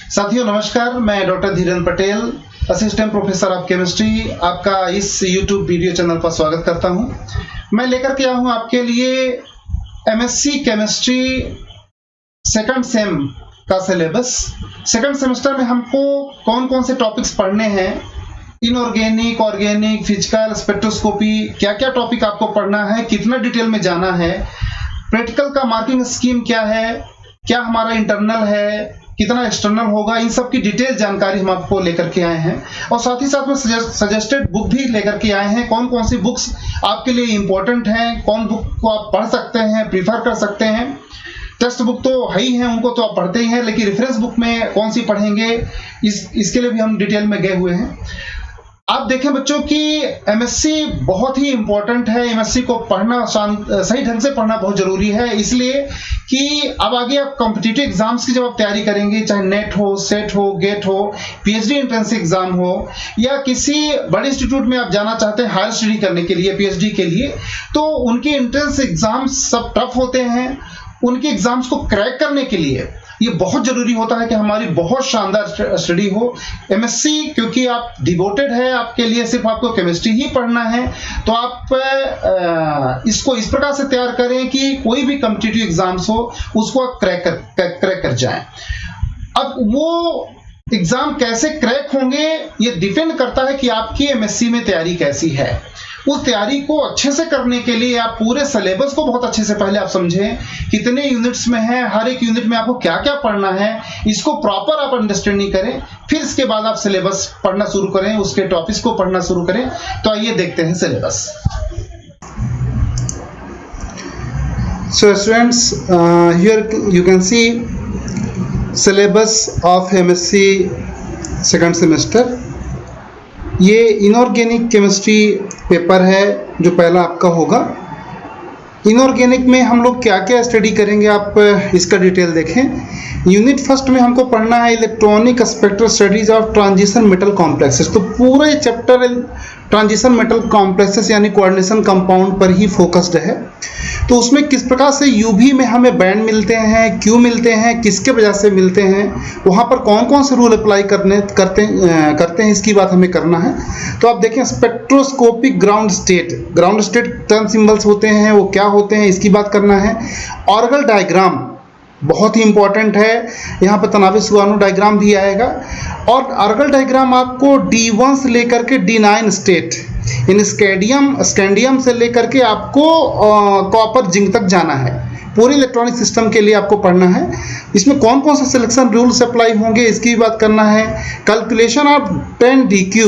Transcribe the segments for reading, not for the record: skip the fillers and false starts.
साथियों नमस्कार, मैं doctor Dhirendra Patel, assistant professor of chemistry, आपका इस YouTube वीडियो चैनल पर स्वागत करता हूं। मैं लेकर के आया हूं आपके लिए एमएससी केमिस्ट्री सेकंड सेम का सिलेबस। सेकंड सेमेस्टर में हमको कौन कौन से टॉपिक्स पढ़ने हैं, इनऑर्गेनिक, ऑर्गेनिक, फिजिकल, स्पेक्ट्रोस्कोपी, क्या क्या टॉपिक आपको पढ़ना है, कितना डिटेल में जाना है, प्रैक्टिकल का मार्किंग स्कीम क्या है, क्या हमारा इंटरनल है, कितना एक्सटर्नल होगा, इन सब की डिटेल जानकारी हम आपको लेकर के आए हैं। और साथ ही साथ में सजेस्टेड बुक भी लेकर के आए हैं। कौन कौन सी बुक्स आपके लिए इंपॉर्टेंट हैं, कौन बुक को आप पढ़ सकते हैं, प्रीफर कर सकते हैं। टेक्स्ट बुक तो है ही हैं, उनको तो आप पढ़ते ही हैं, लेकिन रेफरेंस बुक में कौन सी पढ़ेंगे, इसके लिए भी हम डिटेल में गए हुए हैं। आप देखें बच्चों कि एमएससी बहुत ही इंपॉर्टेंट है। एमएससी को पढ़ना, सही ढंग से पढ़ना बहुत जरूरी है, इसलिए कि अब आगे आप कॉम्पिटिटिव एग्जाम्स की जब आप तैयारी करेंगे, चाहे नेट हो, सेट हो, गेट हो, पीएचडी एंट्रेंस एग्जाम हो, या किसी बड़े इंस्टीट्यूट में आप जाना चाहते हैं हायर स्टडी करने के लिए, पीएचडी के लिए, तो उनके एंट्रेंस एग्जाम्स सब टफ होते हैं। उनके एग्जाम्स को क्रैक करने के लिए ये बहुत जरूरी होता है कि हमारी बहुत शानदार स्टडी हो। एमएससी क्योंकि आप डिवोटेड है, आपके लिए सिर्फ आपको केमिस्ट्री ही पढ़ना है, तो आप इसको इस प्रकार से तैयार करें कि कोई भी कॉम्पिटिटिव एग्जाम्स हो उसको आप क्रैक कर जाएं। अब वो एग्जाम कैसे क्रैक होंगे ये डिपेंड करता है कि आपकी एमएससी में तैयारी कैसी है। उस तैयारी को अच्छे से करने के लिए आप पूरे सिलेबस को बहुत अच्छे से पहले आप समझें, कितने यूनिट्स में है, हर एक यूनिट में आपको क्या क्या पढ़ना है, इसको प्रॉपर आप अंडरस्टैंडिंग करें। फिर इसके बाद आप सिलेबस पढ़ना शुरू करें, उसके टॉपिक्स को पढ़ना शुरू करें। तो आइए देखते हैं syllabus. So students, here you can see syllabus of MSc second semester। ये इनऑर्गेनिक केमिस्ट्री पेपर है जो पहला आपका होगा। इनऑर्गेनिक में हम लोग क्या क्या स्टडी करेंगे, आप इसका डिटेल देखें। यूनिट फर्स्ट में हमको पढ़ना है electronic spectral studies of transition metal complexes. तो पूरा चैप्टर ट्रांजिशन मेटल कॉम्प्लेक्सेस यानी कोऑर्डिनेशन कंपाउंड पर ही फोकस्ड है। तो उसमें किस प्रकार से यूवी में हमें बैंड मिलते हैं, क्यों मिलते हैं, किसके वजह से मिलते हैं, वहाँ पर कौन कौन से रूल अप्लाई करते हैं, इसकी बात हमें करना है। तो आप देखें spectroscopic ground state turn symbols होते हैं, वो क्या होते हैं इसकी बात करना है। ऑर्गल डायग्राम बहुत ही इंपॉर्टेंट है, यहाँ पर तनावी सुगानो डायग्राम भी आएगा। और ऑर्गल डायग्राम आपको D1 से लेकर के D9 स्टेट इन स्कैंडियम से लेकर के आपको कॉपर जिंक तक जाना है। पूरे इलेक्ट्रॉनिक सिस्टम के लिए आपको पढ़ना है। इसमें कौन कौन से सिलेक्शन रूल्स अप्लाई होंगे इसकी भी बात करना है। Calculation of 10 DQ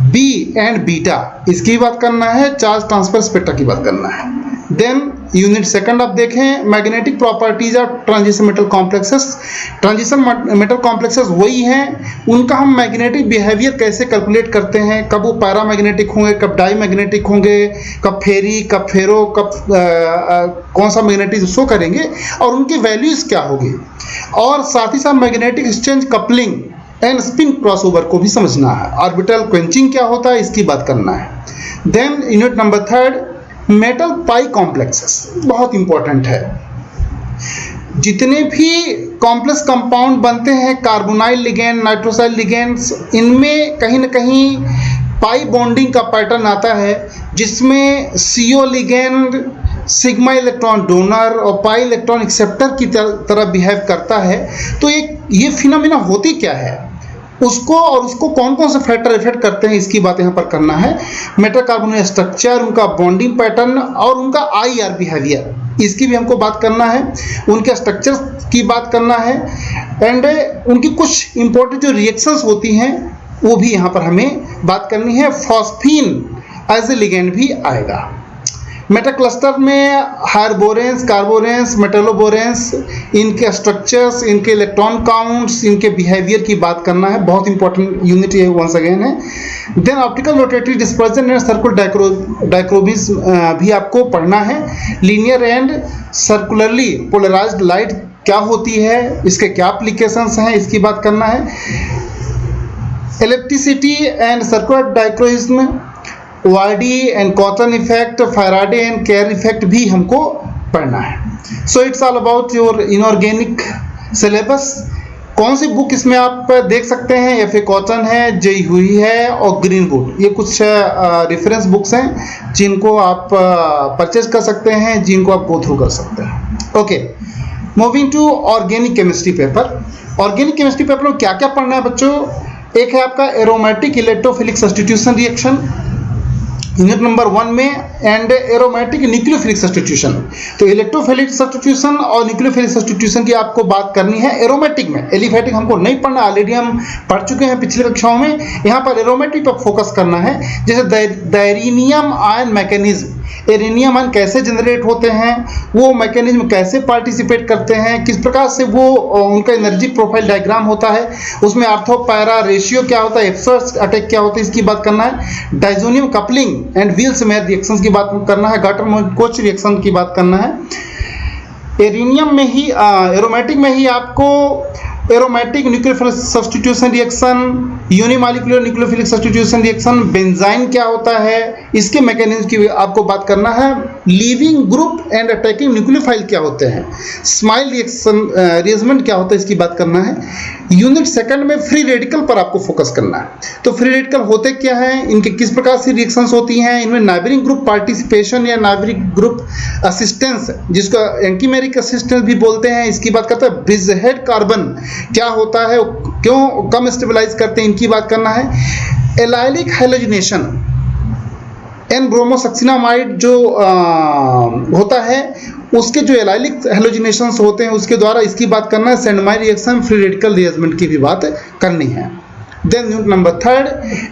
B and beta इसकी बात करना है। चार्ज ट्रांसफर स्पेक्ट्रा की बात करना है। देन यूनिट सेकंड आप देखें magnetic properties of transition metal complexes. Transition metal complexes वही हैं, उनका हम मैग्नेटिक बिहेवियर कैसे कैलकुलेट करते हैं, कब वो पैरामैग्नेटिक होंगे, कब डाई मैग्नेटिक होंगे, कब फेरी, कब फेरो, कब कौन सा मैग्नेटिक शो करेंगे और उनकी वैल्यूज क्या होगी। और साथ ही साथ magnetic exchange coupling and spin crossover को भी समझना है। ऑर्बिटल क्वेंचिंग क्या होता है इसकी बात करना है। Then unit number third metal pi complexes बहुत इंपॉर्टेंट है। जितने भी कॉम्प्लेक्स कंपाउंड बनते हैं, कार्बोनाइल लिगेंड, नाइट्रोसाइल लिगेंड्स, इनमें कहीं ना कहीं पाई बॉन्डिंग का पैटर्न आता है, जिसमें CO ligand sigma electron donor और पाई इलेक्ट्रॉन एक्सेप्टर की तरह बिहेव करता है। तो ये फिनोमिना होती क्या है, उसको कौन कौन से फैक्टर इफेक्ट करते हैं इसकी बात यहाँ पर करना है। मेटाकार्बोनेट स्ट्रक्चर, उनका बॉन्डिंग पैटर्न और उनका IR बिहेवियर इसकी भी हमको बात करना है। उनके स्ट्रक्चर की बात करना है एंड उनकी कुछ इंपॉर्टेंट जो रिएक्शंस होती हैं वो भी यहाँ पर हमें बात करनी है। फॉस्फीन एज ए लिगेंड भी आएगा। मेटा क्लस्टर में हायर बोरेंस, कार्बोरेंस, मेटलोबोरेंस, इनके स्ट्रक्चर्स, इनके इलेक्ट्रॉन काउंट्स, इनके बिहेवियर की बात करना है। बहुत इंपॉर्टेंट यूनिट ये वंस अगेन है। Then optical rotatory dispersion and circular डायक्रोबिस भी आपको पढ़ना है। Linear and circularly polarised light क्या होती है, इसके क्या एप्लीकेशंस हैं इसकी बात करना है। Electricity and circular dichroism, Wardy and Cotton effect, Faraday and Kerr effect भी हमको पढ़ना है। So it's all about your inorganic syllabus. कौन सी बुक इसमें आप देख सकते हैं, एफ.ए. कॉटन है, जे हुई है और ग्रीन बुक, ये कुछ रेफरेंस बुक्स हैं जिनको आप परचेज कर सकते हैं, जिनको आप गो थ्रू कर सकते हैं। Okay, moving to organic chemistry paper. Organic chemistry paper में क्या क्या पढ़ना है बच्चों? एक है आपका aromatic electrophilic substitution reaction unit number 1 में, एंड एरोमेटिक न्यूक्लियोफिलिक सब्स्टिट्यूशन। तो इलेक्ट्रोफिलिक सब्स्टिट्यूशन और न्यूक्लियोफिलिक सब्स्टिट्यूशन की आपको बात करनी है एरोमेटिक में। एलिफेटिक हमको नहीं पढ़ना, ऑलरेडी हम पढ़ चुके हैं पिछली कक्षाओं में। यहाँ पर एरोमेटिक पर फोकस करना है, जैसे डायरेनियम आयन मैकेनिज्म, एरेनियम आयन कैसे जनरेट होते हैं, वो मैकेनिज्म कैसे पार्टिसिपेट करते हैं, किस प्रकार से वो उनका एनर्जी प्रोफाइल डायग्राम होता है, उसमें आर्थो पैरा रेशियो क्या होता है, एब्सर्स अटैक क्या होता है, इसकी बात करना है। Diazonium coupling and wheels mayor reactions की बात करना है। गाटर-मोइट-कोच रिएक्शन की बात करना है। एरेनियम में ही एरोमेटिक में ही आपको aromatic nucleophilic substitution reaction, unimolecular nucleophilic substitution reaction, benzene क्या होता है, इसके मैकेनिज्म की आपको बात करना है। Leaving group and attacking nucleophile क्या होते हैं, स्माइल रिएक्शन रिएजमेंट क्या होता है, इसकी बात करना है। यूनिट सेकंड में फ्री रेडिकल पर आपको फोकस करना है। तो फ्री रेडिकल होते क्या हैं, इनके किस प्रकार से रिएक्शंस होती हैं, इनमें नाइबरिंग ग्रुप पार्टिसिपेशन या नाइबरिंग ग्रुप असिस्टेंस, जिसको एंटीमेरिक असिस्टेंस भी बोलते हैं, इसकी बात करता है। ब्रिज हेड कार्बन क्या होता है, क्यों कम स्टेबलाइज करते हैं, इनकी बात करना है। एलाइलिक हाइलोजिनेशन, एन ब्रोमोसक्सिनामाइड जो होता है, उसके जो एलाइलिक हैलोजिनेशंस होते हैं उसके द्वारा इसकी बात करना है। Sandmeyer reaction, free radical rearrangement की भी बात करनी है। Then unit number 3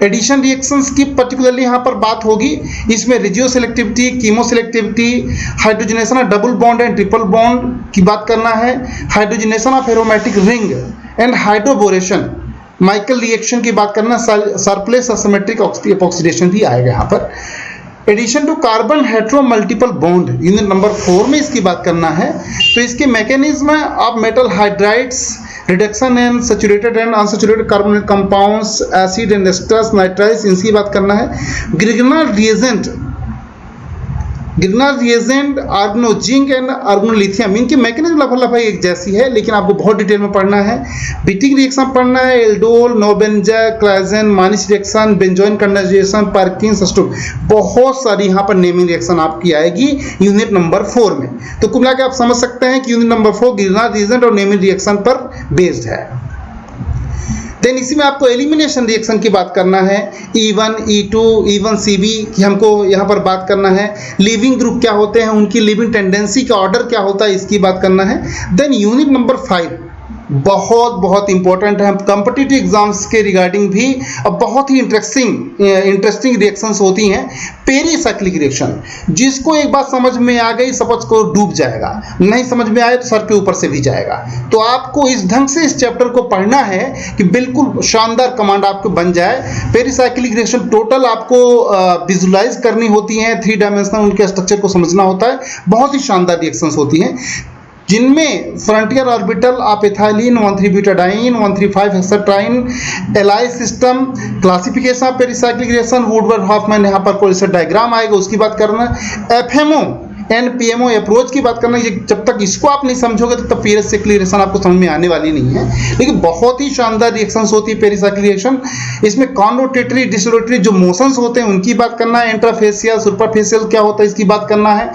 addition reactions की पर्टिकुलरली यहाँ पर बात होगी। इसमें regioselectivity, chemoselectivity, hydrogenation of double bond and triple bond की बात करना है। Hydrogenation of aromatic ring and hydroboration, Michael reaction की बात करना। सरप्लस असिमेट्रिक ऑक्सीडेशन भी आएगा यहाँ पर। Addition to carbon hetero multiple bond unit number 4 में इसकी बात करना है। तो इसके mechanism of metal hydrides, reduction and saturated and unsaturated carbonate compounds, acid and esters, nitriles, इनकी बात करना है। ग्रिग्नर रिएजेंट, आर्गोनोजिंक एंड आर्गोनोलिथियम, इनकी मैकेनिज्म लगभग एक जैसी है, लेकिन आपको बहुत डिटेल में पढ़ना है। बिटिक रिएक्शन पढ़ना है, एल्डोल, नोबेंजा, Claisen, Mannich reaction, benzoin condensation, Perkin's Stork, बहुत सारी यहाँ पर नेमिंग रिएक्शन आपकी आएगी यूनिट नंबर 4 में। तो कुल मिला के आप समझ सकते हैं कि यूनिट नंबर 4 ग्रिग्नर रिएजेंट और नेमिंग रिएक्शन पर बेस्ड है। देन इसी में आपको एलिमिनेशन रिएक्शन की बात करना है। E1, E2, E1, CB की हमको यहाँ पर बात करना है। लिविंग ग्रुप क्या होते हैं, उनकी लिविंग टेंडेंसी का ऑर्डर क्या होता है, इसकी बात करना है। देन यूनिट नंबर 5 बहुत इंपॉर्टेंट है कॉम्पिटिटिव एग्जाम्स के रिगार्डिंग भी, अब बहुत ही इंटरेस्टिंग रिएक्शंस होती हैं। पेरीसाइक्लिक रिएक्शन, जिसको एक बात समझ में आ गई सपोज को डूब जाएगा, नहीं समझ में आए तो सर के ऊपर से भी जाएगा। तो आपको इस ढंग से इस चैप्टर को पढ़ना है कि बिल्कुल शानदार कमांड आपको बन जाए। पेरीसाइक्लिक रिएक्शन टोटल आपको विजुलाइज करनी होती हैं, 3 डायमेंशनल उनके स्ट्रक्चर को समझना होता है। बहुत ही शानदार रिएक्शंस होती हैं, जिनमें frontier orbital of ethylene, one three butadiene, 1,3,5 hexatriene, allyl system, classification of pericyclic reaction, Woodward Hoffmann यहाँ पर कोई सा डायग्राम आएगा उसकी बात करना है। एफएमओ एंड पीएमओ अप्रोच की बात करना है। जब तक इसको आप नहीं समझोगे तो तब पेरीसाइक्लिक रिएक्शन आपको समझ में आने वाली नहीं है, लेकिन बहुत ही शानदार रिएक्शंस होती है पेरीसाइक्लिक रिएक्शन। इसमें कॉनरोटेटरी, डिसरोटेटरी जो मोशंस होते हैं उनकी बात करना है। इंट्राफेशियल, सुपरफेशियल क्या होता है इसकी बात करना है।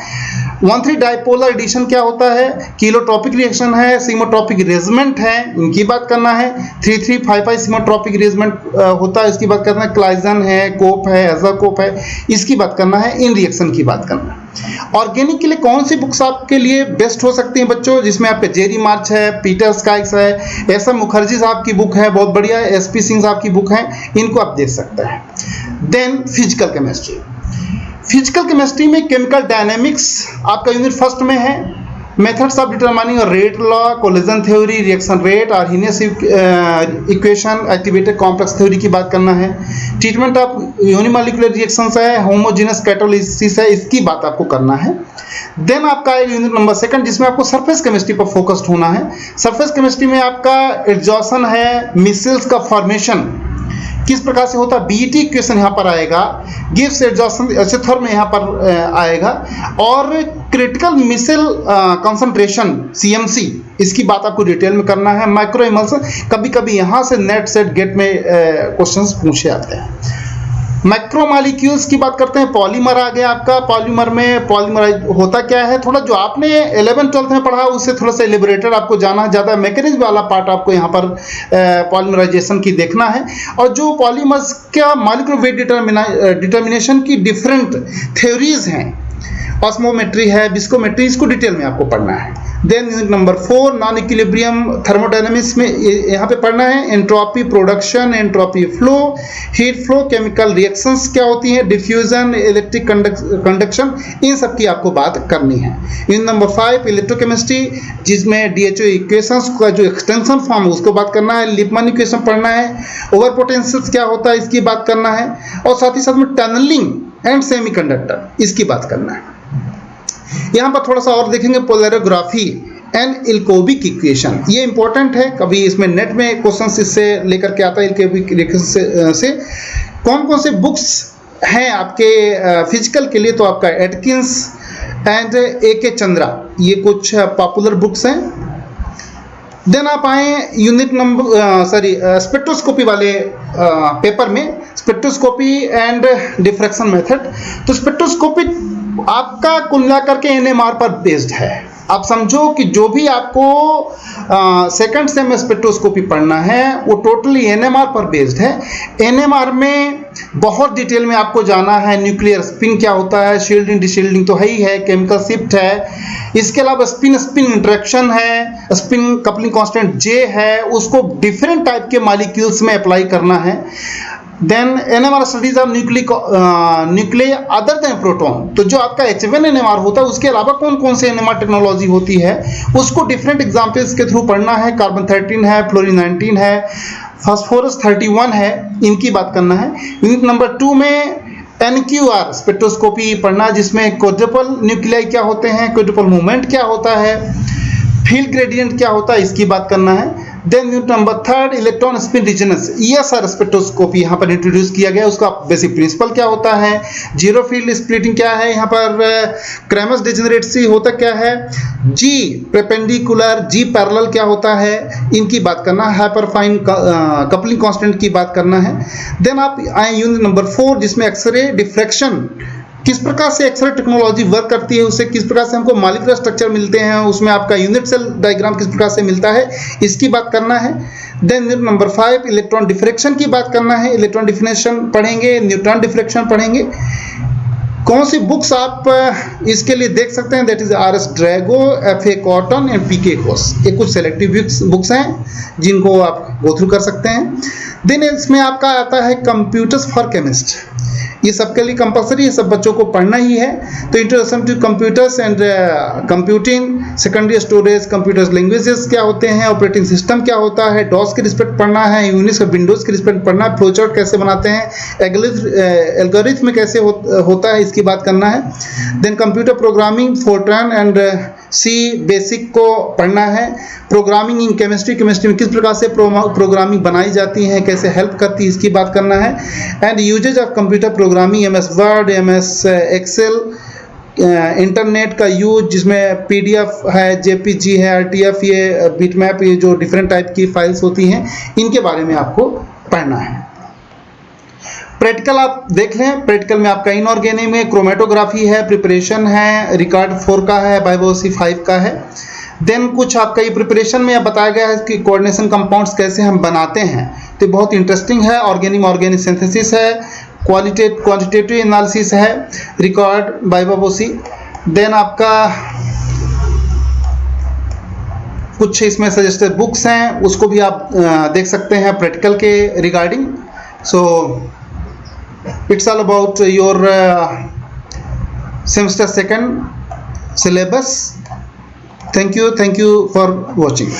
1,3 डाइपोलर एडिशन क्या होता है, किलोट्रॉपिक रिएक्शन है, सीमोट्रॉपिक रेजमेंट है, इनकी बात करना है। 3,3-5,5 सीमोट्रॉपिक रेजमेंट होता है, इसकी बात करना है। क्लाइजन है, कोप है, एजाकोप है, इसकी बात करना है। इन रिएक्शन की बात करना है। ऑर्गेनिक के लिए कौन सी बुक्स आपके लिए बेस्ट हो सकती हैं बच्चों, जिसमें आपके जेरी मार्च है, पीटर स्काइक्स है, एस एम मुखर्जी साहब की बुक है, बहुत बढ़िया है, SP सिंह साहब की बुक है, इनको आप देख सकते हैं। Then physical chemistry. Physical chemistry में केमिकल डायनेमिक्स आपका यूनिट 1 में है। Methods of determining rate law, collision theory, reaction rate, Arrhenius equation, activated complex theory की बात करना है। ट्रीटमेंट ऑफ यूनिमॉलिक्यूलर रिएक्शंस है, होमोजेनस कैटालिसिस है, इसकी बात आपको करना है। देन आपका यूनिट नंबर 2 जिसमें आपको सरफेस केमिस्ट्री पर फोकस्ड होना है। सरफेस केमिस्ट्री में आपका एड्जॉर्प्शन है, मिसल्स का फॉर्मेशन किस प्रकार से होता है, बीईटी इक्वेशन यहाँ पर आएगा, गिब्स एड्जॉर्प्शन एसिथर में यहाँ पर आएगा, और क्रिटिकल मिसाइल कंसंट्रेशन CMC, इसकी बात आपको डिटेल में करना है। माइक्रो इमल्सन, कभी कभी यहाँ से नेट सेट गेट में क्वेश्चंस पूछे जाते हैं। मैक्रोमॉलिक्यूल्स की बात करते हैं। पॉलीमर आ गया आपका। पॉलीमर में पॉलीमर होता क्या है, थोड़ा जो आपने 11th-12th में पढ़ा उससे थोड़ा सा एलिबरेटेड आपको जाना है, ज़्यादा मैकेनिज्म वाला पार्ट आपको यहाँ पर पॉलीमराइजेशन की देखना है। और जो पॉलीमर्स का मॉलिक्यूलर वेट डिटर्मिनेशन की डिफरेंट थ्योरीज हैं, ऑस्मोमेट्री है, विस्कोमेट्री, इसको डिटेल में आपको पढ़ना है। Then unit number 4 non equilibrium thermodynamics में यहाँ पे पढ़ना है entropy production, entropy flow, heat flow, chemical reactions क्या होती हैं, डिफ्यूजन, इलेक्ट्रिक कंडक्शन, इन सब की आपको बात करनी है। यूनिट नंबर 5 इलेक्ट्रोकेमिस्ट्री, जिसमें DHO इक्वेशंस का जो एक्सटेंशन फॉर्म है उसको बात करना है। लिपमैन इक्वेशन पढ़ना है। ओवर पोटेंशियल क्या होता है इसकी बात करना है। और साथ ही साथ में टनलिंग एंड सेमीकंडक्टर, इसकी बात करना है। यहाँ पर थोड़ा सा और देखेंगे पोलैरोग्राफी एंड इल्कोविक इक्वेशन, ये इंपॉर्टेंट है, कभी इसमें नेट में क्वेश्चन इससे लेकर के आता है। इल्कोविक इक्वेशन से कौन कौन से बुक्स हैं आपके फिजिकल के लिए, तो आपका एटकिंस एंड AK चंद्रा, ये कुछ पॉपुलर बुक्स हैं। देन आप आए यूनिट नंबर स्पेक्ट्रोस्कोपी वाले पेपर में, स्पेक्ट्रोस्कोपी एंड डिफ्रैक्शन मेथड। तो स्पेक्ट्रोस्कोपी आपका कुल मिलाकर के NMR पर बेस्ड है। आप समझो कि जो भी आपको सेकंड सेम में स्पेक्ट्रोस्कोपी पढ़ना है वो टोटली NMR पर बेस्ड है। NMR में बहुत डिटेल में आपको जाना है। न्यूक्लियर स्पिन क्या होता है, शील्डिंग डिशील्डिंग तो है ही है, केमिकल शिफ्ट है, इसके अलावा स्पिन स्पिन इंटरेक्शन है, स्पिन कपलिंग कांस्टेंट J है, उसको डिफरेंट टाइप के मॉलिक्यूल्स में अप्लाई करना है। Then NMR studies of nuclei other than proton, तो जो आपका H1 NMR होता है उसके अलावा कौन कौन से NMR टेक्नोलॉजी होती है उसको डिफरेंट एग्जाम्पल्स के थ्रू पढ़ना है। कार्बन 13 है, फ्लोरीन 19 है, फास्फोरस 31 है, इनकी बात करना है। यूनिट नंबर 2 में NQR स्पेक्ट्रोस्कोपी पढ़ना, जिसमें क्वाड्रुपल न्यूक्लियाई क्या होते हैं, क्वाड्रुपल मूवमेंट क्या होता है, फील्ड ग्रेडियंट क्या होता है, इसकी बात करना है। Then unit number 3 electron spin resonance, ESR spectroscopy यहाँ पर इंट्रोड्यूस किया गया, उसका बेसिक प्रिंसिपल क्या होता है, जीरो फील्ड स्प्लिटिंग क्या है, यहाँ पर क्रैमर्स डिजेनरेसी होता क्या है, G परपेंडिकुलर, G पैरेलल क्या होता है, इनकी बात करना है। हाइपरफाइन कपलिंग कांस्टेंट की बात करना है। देन आप आए यूनिट नंबर 4 जिसमें एक्सरे डिफ्रैक्शन, किस प्रकार से एक्सरे टेक्नोलॉजी वर्क करती है, उससे किस प्रकार से हमको मॉलिक्यूलर स्ट्रक्चर मिलते हैं, उसमें आपका यूनिट सेल डायग्राम किस प्रकार से मिलता है, इसकी बात करना है। Then unit number 5 electron diffraction की बात करना है। इलेक्ट्रॉन डिफ्रैक्शन पढ़ेंगे, न्यूट्रॉन डिफ्रैक्शन पढ़ेंगे। कौन सी बुक्स आप इसके लिए देख सकते हैं, that is RS Drago, FA cotton and PK Ghosh, ये कुछ सेलेक्टिव बुक्स हैं जिनको आप गो थ्रू कर सकते हैं। देन इसमें आपका आता है कंप्यूटर्स फॉर केमिस्ट, ये सबके लिए कंपलसरी है, सब बच्चों को पढ़ना ही है। तो introduction to computers and computing, secondary storage, computers languages क्या होते हैं, ऑपरेटिंग सिस्टम क्या होता है, डॉस के रिस्पेक्ट पढ़ना है, यूनिक्स और विंडोज के रिस्पेक्ट पढ़ना है, फ्लोचार्ट कैसे बनाते हैं, एल्गोरिथम कैसे होता है, इसकी बात करना है। Then computer programming, Fortran and C basic को पढ़ना है। प्रोग्रामिंग इन केमिस्ट्री, केमिस्ट्री में किस प्रकार से प्रोग्रामिंग बनाई जाती है, कैसे हेल्प करती है, इसकी बात करना है। And uses of computer programming, MS Word, MS Excel, internet का यूज, जिसमें PDF है, JPG है, RTF, ये बिटमैप, ये जो डिफरेंट टाइप की फाइल्स होती हैं, इनके बारे में आपको पढ़ना है। प्रैक्टिकल आप देख लें, प्रैक्टिकल में आपका इनऑर्गेनिक में क्रोमेटोग्राफी है, प्रिपरेशन है, रिकॉर्ड 4 का है, बायोसी 5 का है। देन कुछ आपका ये प्रिपरेशन में बताया गया है कि कोऑर्डिनेशन कंपाउंड्स कैसे हम बनाते हैं, तो बहुत इंटरेस्टिंग है। ऑर्गेनिक सिंथेसिस है, क्वांटिटेटिव एनालिसिस है, रिकॉर्ड बायोसी। देन आपका कुछ इसमें सजेस्टेड बुक्स हैं, उसको भी आप देख सकते हैं प्रैक्टिकल के regarding. So it's all about your semester 2nd syllabus. Thank you for watching.